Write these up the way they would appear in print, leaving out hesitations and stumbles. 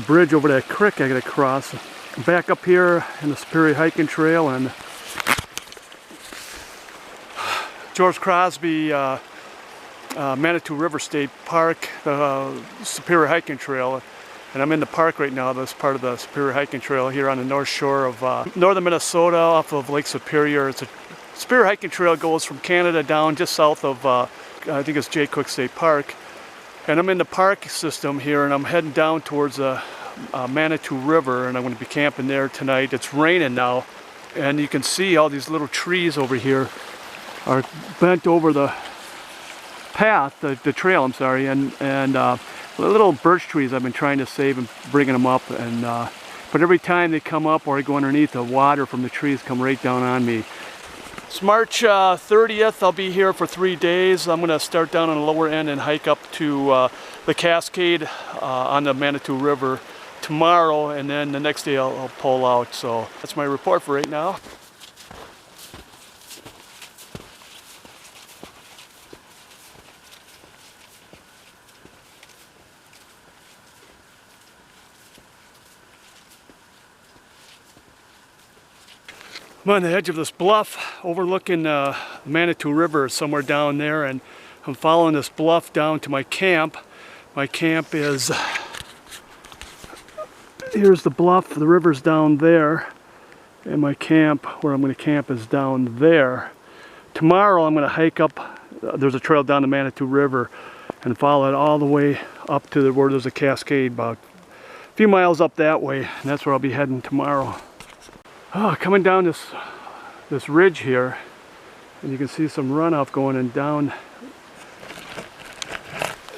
bridge over that creek I gotta cross. I'm back up here in the Superior Hiking Trail and George Crosby Manitou River State Park, the Superior Hiking Trail. And I'm in the park right now. That's part of the Superior Hiking Trail here on the north shore of northern Minnesota off of Lake Superior. It's a Superior Hiking Trail goes from Canada down just south of, I think it's Jay Cook State Park. And I'm in the park system here and I'm heading down towards the Manitou River and I'm going to be camping there tonight. It's raining now and you can see all these little trees over here are bent over the path, the trail, I'm sorry, and the little birch trees I've been trying to save and bringing them up, and but every time they come up or I go underneath, the water from the trees come right down on me. It's March 30th. I'll be here for 3 days. I'm going to start down on the lower end and hike up to the Cascade on the Manitou River tomorrow, and then the next day I'll pull out. So that's my report for right now. I'm on the edge of this bluff overlooking the Manitou River somewhere down there, and I'm following this bluff down to my camp. My camp is, here's the bluff, the river's down there, and my camp, where I'm going to camp, is down there. Tomorrow I'm going to hike up, there's a trail down the Manitou River, and follow it all the way up to where there's a cascade, about a few miles up that way, and that's where I'll be heading tomorrow. Oh, coming down this ridge here, and you can see some runoff going and down.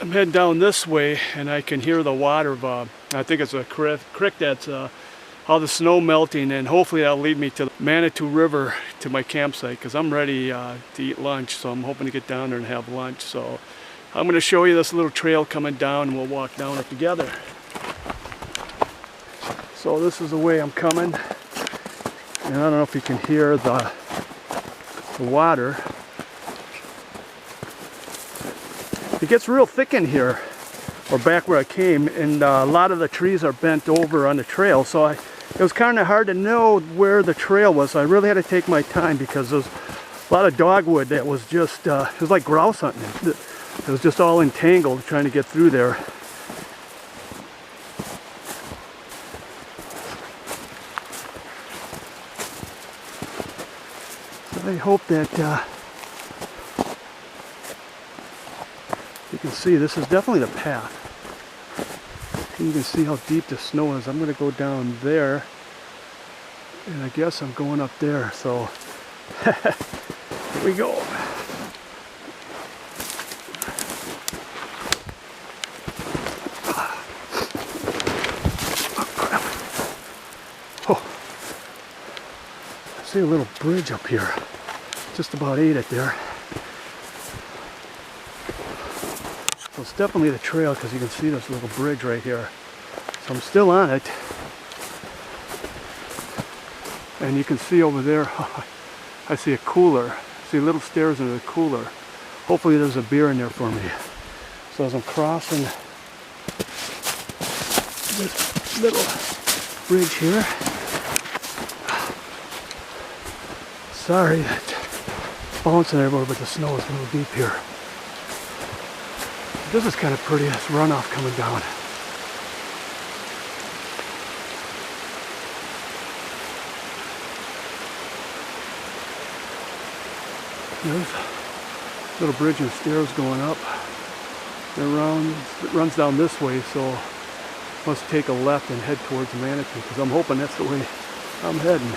I'm heading down this way, and I can hear the water. I think it's a creek that's all the snow melting, and hopefully that'll lead me to the Manitou River to my campsite, because I'm ready to eat lunch. So I'm hoping to get down there and have lunch. So I'm going to show you this little trail coming down, and we'll walk down it together. So this is the way I'm coming. And I don't know if you can hear the water. It gets real thick in here, or back where I came, and a lot of the trees are bent over on the trail. So it was kind of hard to know where the trail was. So I really had to take my time because there's a lot of dogwood that was just, it was like grouse hunting. It was just all entangled trying to get through there. I hope that you can see this is definitely the path. And you can see how deep the snow is. I'm going to go down there, and I guess I'm going up there. So here we go. Oh, I see a little bridge up here. Just about ate it there. So it's definitely the trail because you can see this little bridge right here. So I'm still on it. And you can see over there, I see a cooler. I see little stairs into the cooler. Hopefully there's a beer in there for me. So as I'm crossing this little bridge here, sorry that bouncing everywhere, but the snow is a little deep here. This is kind of pretty, this runoff coming down. There's a little bridge and stairs going up. It runs down this way, so must take a left and head towards Manitou, because I'm hoping that's the way I'm heading.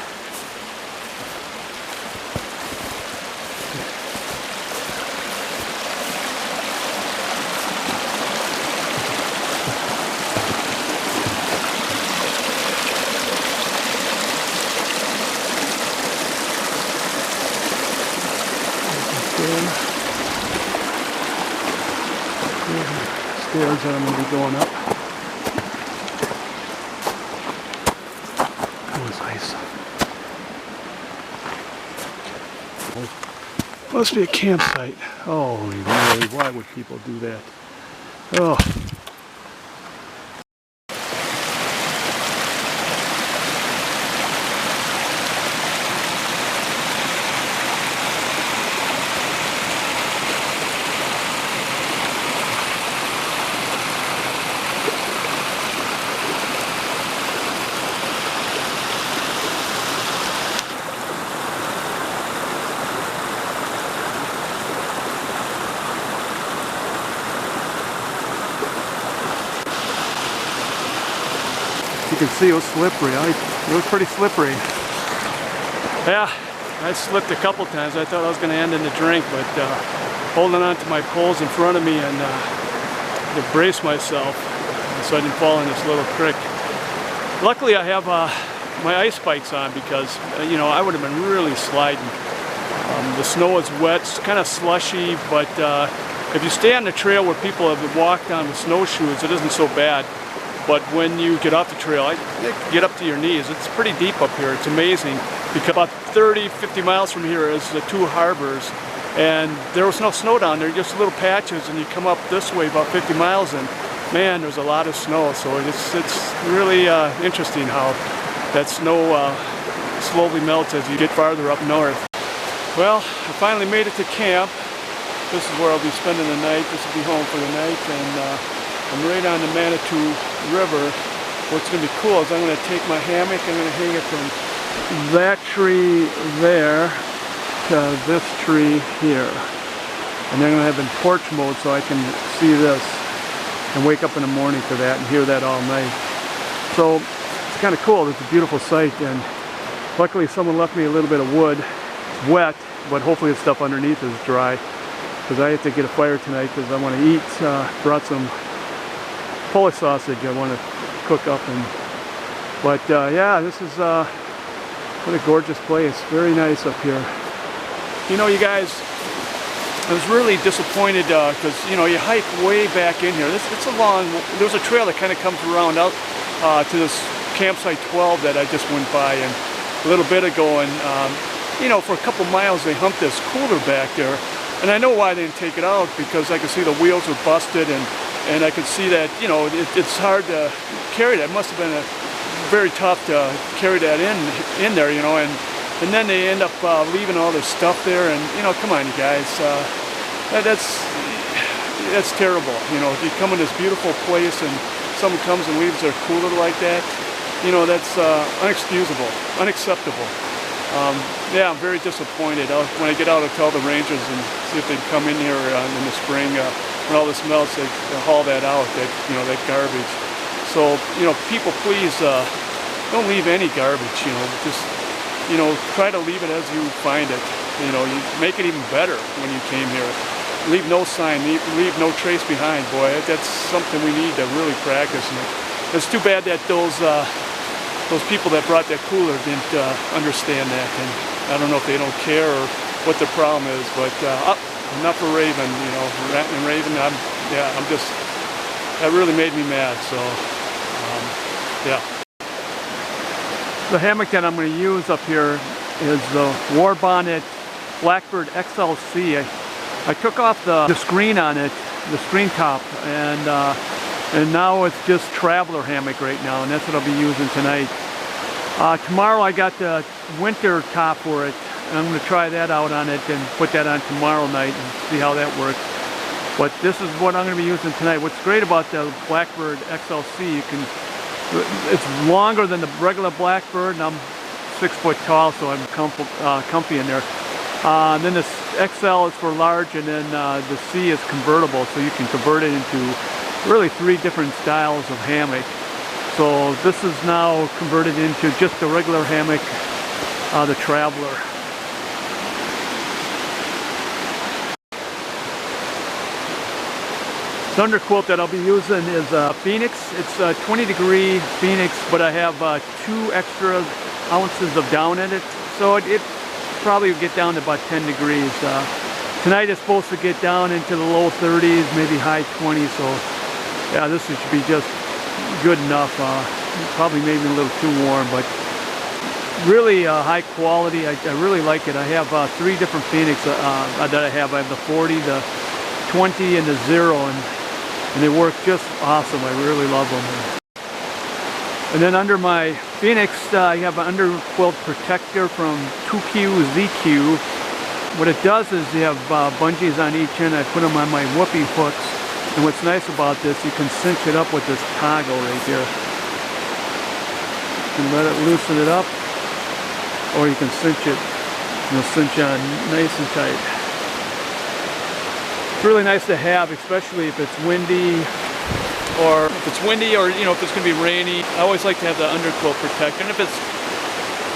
Stairs that I'm going to be going up. That was ice. Must be a campsite. Holy moly, why would people do that? Oh. You can see it was slippery. It was pretty slippery. Yeah, I slipped a couple times. I thought I was going to end in the drink, but holding on to my poles in front of me and to brace myself so I didn't fall in this little creek. Luckily, I have my ice spikes on because, you know, I would have been really sliding. The snow is wet, it's kind of slushy, but if you stay on the trail where people have walked on with snowshoes, it isn't so bad. But when you get off the trail, I get up to your knees. It's pretty deep up here. It's amazing. Because about 30-50 miles from here is the two harbors, and there was no snow down there, just little patches, and you come up this way about 50 miles and man, there's a lot of snow. So it's really interesting how that snow slowly melts as you get farther up north. Well, I finally made it to camp. This is where I'll be spending the night. This will be home for the night, and I'm right on the Manitou River. What's going to be cool is I'm going to take my hammock, I'm going to hang it from that tree there to this tree here. And then I'm going to have it in porch mode so I can see this and wake up in the morning for that and hear that all night. So it's kind of cool. It's a beautiful sight, and luckily someone left me a little bit of wood. It's wet, but hopefully the stuff underneath is dry, because I have to get a fire tonight because I want to eat. Brought some Polish sausage I want to cook up, but yeah, this is what a gorgeous place. Very nice up here. You know, you guys, I was really disappointed because you know, you hike way back in here. It's a long. There's a trail that kind of comes around out to this campsite 12 that I just went by and a little bit ago, and you know, for a couple miles they humped this cooler back there, and I know why they didn't take it out, because I could see the wheels were busted, and I could see that, you know, it's hard to carry that. It must have been very tough to carry that in there, you know, and then they end up leaving all this stuff there, and you know, come on, you guys, that's terrible. You know, if you come in this beautiful place and someone comes and leaves their cooler like that, you know, that's unexcusable, unacceptable. Yeah, I'm very disappointed. When I get out, I'll tell the rangers and see if they'd come in here in the spring. When all this melts, they haul that out, you know, that garbage. So, you know, people, please don't leave any garbage. You know, just, you know, try to leave it as you find it. You know, you make it even better when you came here. Leave no sign, leave no trace behind. Boy, that's something we need to really practice. And it's too bad that those people that brought that cooler didn't understand that. And I don't know if they don't care or what the problem is, but enough for Raven, you know, ranting and raving. That really made me mad. So, yeah. The hammock that I'm going to use up here is the War Bonnet Blackbird XLC. I took off the screen on it, the screen top, and now it's just traveler hammock right now, and that's what I'll be using tonight. Tomorrow I got the winter top for it, and I'm going to try that out on it and put that on tomorrow night and see how that works. But this is what I'm going to be using tonight. What's great about the Blackbird XLC, it's longer than the regular Blackbird, and I'm 6 foot tall, so I'm comfy in there. And then this XL is for large, and then the C is convertible, so you can convert it into really 3 different styles of hammock. So this is now converted into just the regular hammock, the Traveler. The underquilt that I'll be using is Phoenix. It's a 20-degree Phoenix, but I have 2 extra ounces of down in it, so it probably will get down to about 10 degrees. Tonight it's supposed to get down into the low 30s, maybe high 20s, so yeah, this should be just good enough. Probably maybe a little too warm, but really high quality. I really like it. I have 3 different Phoenix that I have. I have the 40, the 20, and the 0, and they work just awesome. I really love them. And then under my Phoenix, I have an underquilt protector from 2Q ZQ. What it does is you have bungees on each end. I put them on my whoopee hooks. And what's nice about this, you can cinch it up with this toggle right here. You can let it loosen it up, or you can cinch it, and it'll cinch on nice and tight. It's really nice to have, especially if it's windy or if it's windy or if it's going to be rainy, I always like to have the underquilt protector. And if it's,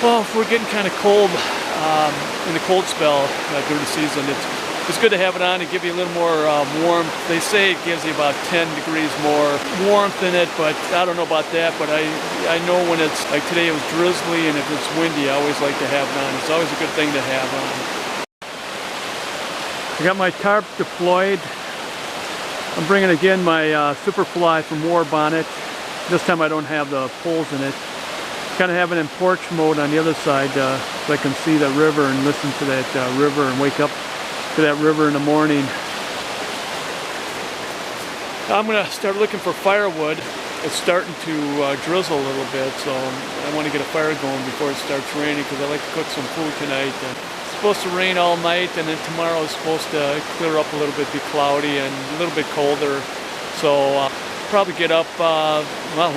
well, if we're getting kind of cold in the cold spell during the season, it's good to have it on to give you a little more warmth. They say it gives you about 10 degrees more warmth in it, but I don't know about that. But I know when it's like today, it was drizzly, and if it's windy, I always like to have it on. It's always a good thing to have on. I got my tarp deployed. I'm bringing again my Superfly from War bonnet. This time I don't have the poles in it. Kind of have it in porch mode on the other side so I can see the river and listen to that river and wake up to that river in the morning. I'm going to start looking for firewood. It's starting to drizzle a little bit, so I want to get a fire going before it starts raining because I like to cook some food tonight. It's supposed to rain all night, and then tomorrow is supposed to clear up a little bit, be cloudy and a little bit colder. So probably get up well,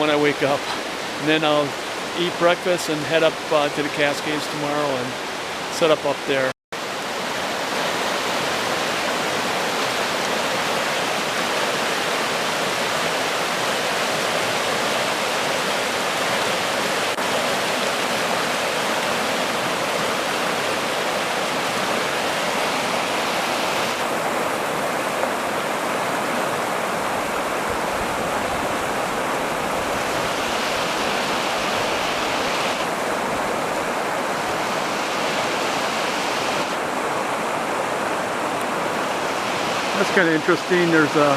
when I wake up, and then I'll eat breakfast and head up to the Cascades tomorrow and set up there. That's kind of interesting. There's a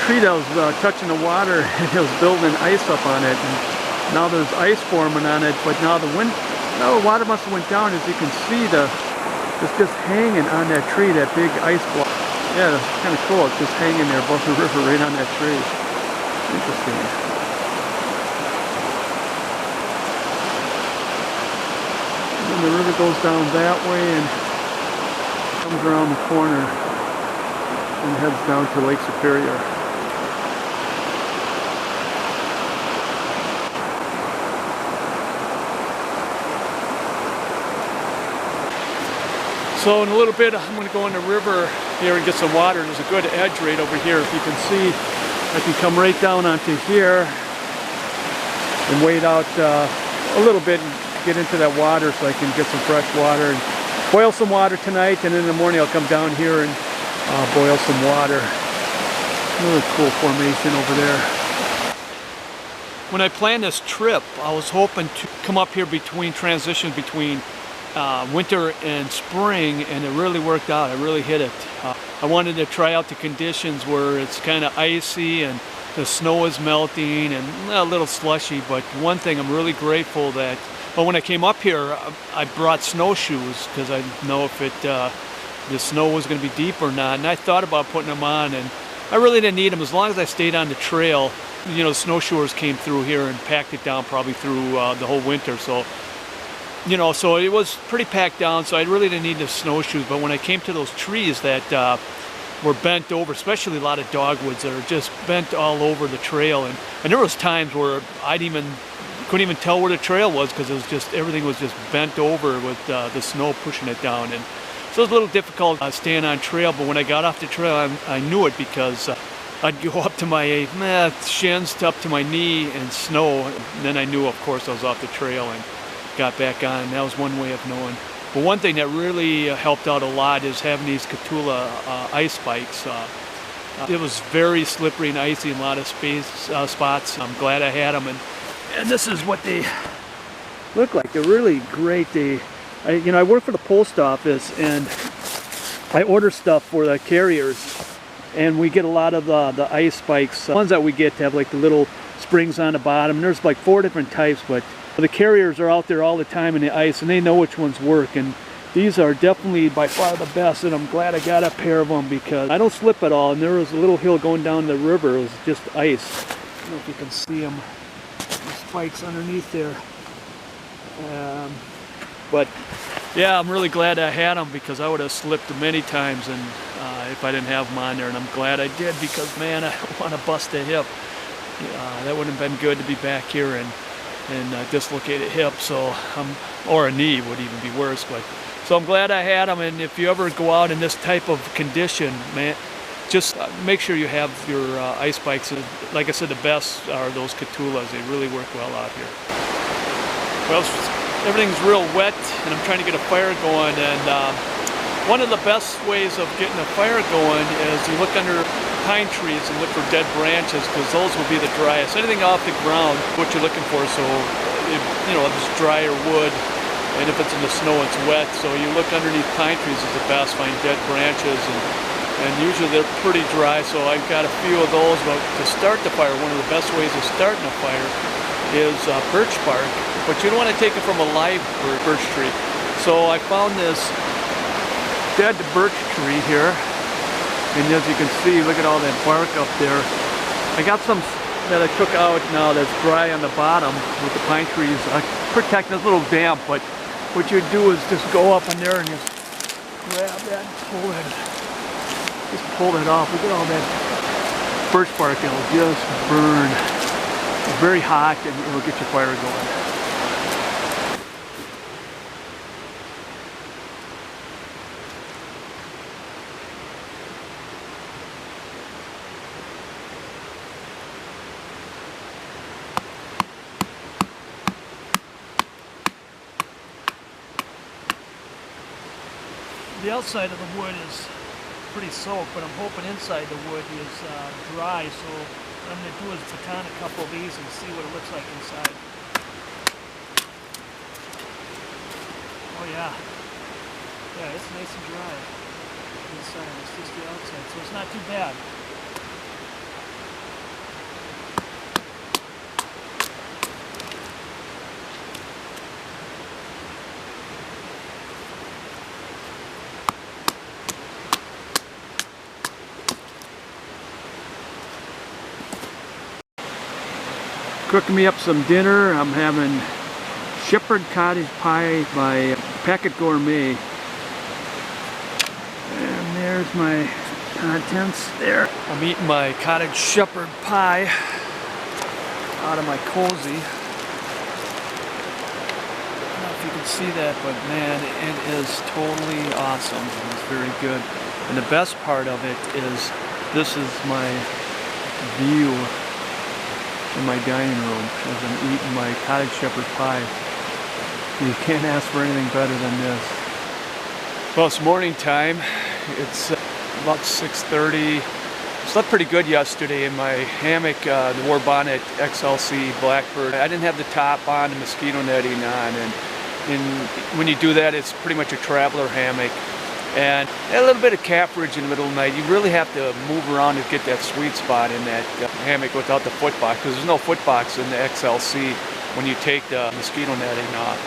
tree that was touching the water and it was building ice up on it. And now there's ice forming on it, but now the water must have went down. As you can see, it's just hanging on that tree, that big ice block. Yeah, that's kind of cool. It's just hanging there above the river right on that tree. Interesting. And then the river goes down that way and comes around the corner and heads down to Lake Superior. So in a little bit I'm going to go in the river here and get some water. There's a good edge right over here. If you can see, I can come right down onto here and wade out a little bit and get into that water so I can get some fresh water and boil some water tonight, and in the morning I'll come down here and boil some water. Really cool formation over there. When I planned this trip, I was hoping to come up here between transitions between winter and spring, and it really worked out. I really hit it. I wanted to try out the conditions where it's kind of icy and the snow is melting and a little slushy, but one thing I'm really grateful that, well, when I came up here, I brought snowshoes because I didn't know if the snow was going to be deep or not, and I thought about putting them on, and I really didn't need them as long as I stayed on the trail. You know, the snowshoers came through here and packed it down probably through the whole winter, so so it was pretty packed down, so I really didn't need the snowshoes. But when I came to those trees that were bent over, especially a lot of dogwoods that are just bent all over the trail, and there was times where couldn't even tell where the trail was because it was just, everything was just bent over with the snow pushing it down. And so it was a little difficult staying on trail, but when I got off the trail, I knew it because I'd go up to my shins to up to my knee in snow, and then I knew, of course, I was off the trail and got back on, and that was one way of knowing. But one thing that really helped out a lot is having these Catula ice bikes. It was very slippery and icy in a lot of spots. I'm glad I had them, and this is what they look like. They're really great. I work for the post office, and I order stuff for the carriers, and we get a lot of the ice bikes. The ones that we get have like the little springs on the bottom. There's like 4 different types, but the carriers are out there all the time in the ice, and they know which ones work, and these are definitely by far the best, and I'm glad I got a pair of them because I don't slip at all. And there was a little hill going down the river. It was just ice. I don't know if you can see them, the spikes underneath there. But yeah, I'm really glad I had them because I would have slipped many times and if I didn't have them on there, and I'm glad I did because, man, I don't want to bust a hip. That would have been good to be back here and dislocate a hip, or a knee would even be worse. But so I'm glad I had them, and if you ever go out in this type of condition, man, just make sure you have your ice bikes. Like I said, the best are those Katulas. They really work well out here. Well, everything's real wet, and I'm trying to get a fire going. And one of the best ways of getting a fire going is you look under pine trees and look for dead branches, because those will be the driest. Anything off the ground, what you're looking for. So, it's drier wood, and if it's in the snow, it's wet. So you look underneath pine trees is the best. Find dead branches, and usually they're pretty dry. So I've got a few of those. But to start the fire, one of the best ways of starting a fire is birch bark. But you don't want to take it from a live birch tree. So I found this dead birch tree here, and as you can see, look at all that bark up there. I got some that I took out now that's dry on the bottom with the pine trees. Protect this little damp, but what you do is just go up in there and just grab that and pull it. Just pull it off. Look at all that birch bark, it'll just burn. It's very hot, and it'll get your fire going. The outside of the wood is pretty soaked, but I'm hoping inside the wood is dry, so what I'm going to do is baton a couple of these and see what it looks like inside. Oh yeah. Yeah, it's nice and dry inside. It's just the outside, so it's not too bad. Cooking me up some dinner. I'm having shepherd cottage pie by Packet Gourmet. And there's my contents there. I'm eating my cottage shepherd pie out of my cozy. I don't know if you can see that, but man, it is totally awesome. It's very good. And the best part of it is this is my view in my dining room as I'm eating my cottage shepherd pie. You can't ask for anything better than this. Well, it's morning time. It's about 6:30. Slept pretty good yesterday in my hammock, the Warbonnet XLC Blackbird. I didn't have the top on, the mosquito netting on, and when you do that, it's pretty much a traveler hammock. And a little bit of calfrage in the middle of the night. You really have to move around to get that sweet spot in that hammock without the foot box, because there's no foot box in the XLC when you take the mosquito netting off.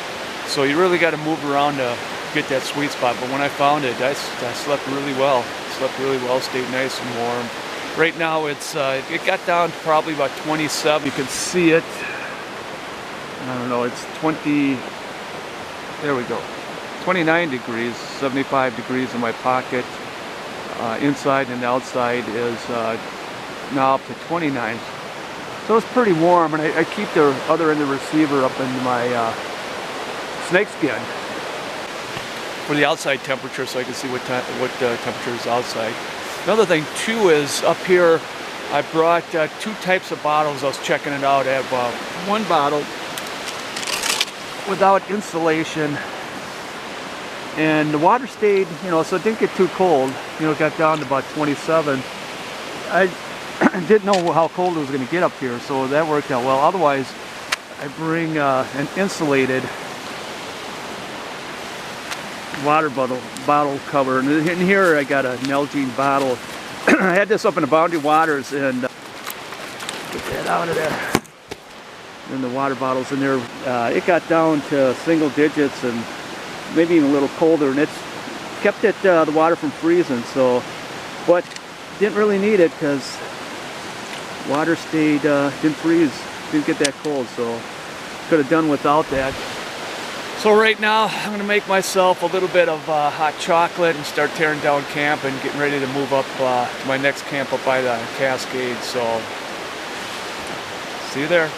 So you really got to move around to get that sweet spot. But when I found it, I slept really well. Slept really well, stayed nice and warm. Right now it got down to probably about 27. You can see it. I don't know, it's 20, there we go. 29 degrees, 75 degrees in my pocket. Inside and outside is now up to 29. So it's pretty warm, and I keep the other end of the receiver up in my snakeskin for the outside temperature, so I can see what temperature is outside. Another thing too is up here I brought two types of bottles. I was checking it out. I have one bottle without insulation, and the water stayed, so it didn't get too cold. It got down to about 27. I didn't know how cold it was going to get up here, so that worked out well. Otherwise, I bring an insulated water bottle cover, and in here I got a Nalgene bottle. I had this up in the Boundary Waters, and get that out of there. And the water bottles in there, it got down to single digits and maybe even a little colder, and it's kept the water from freezing. So, but didn't really need it because water stayed, didn't freeze, didn't get that cold. So could have done without that. So right now I'm going to make myself a little bit of hot chocolate and start tearing down camp and getting ready to move up to my next camp up by the Cascades. So see you there.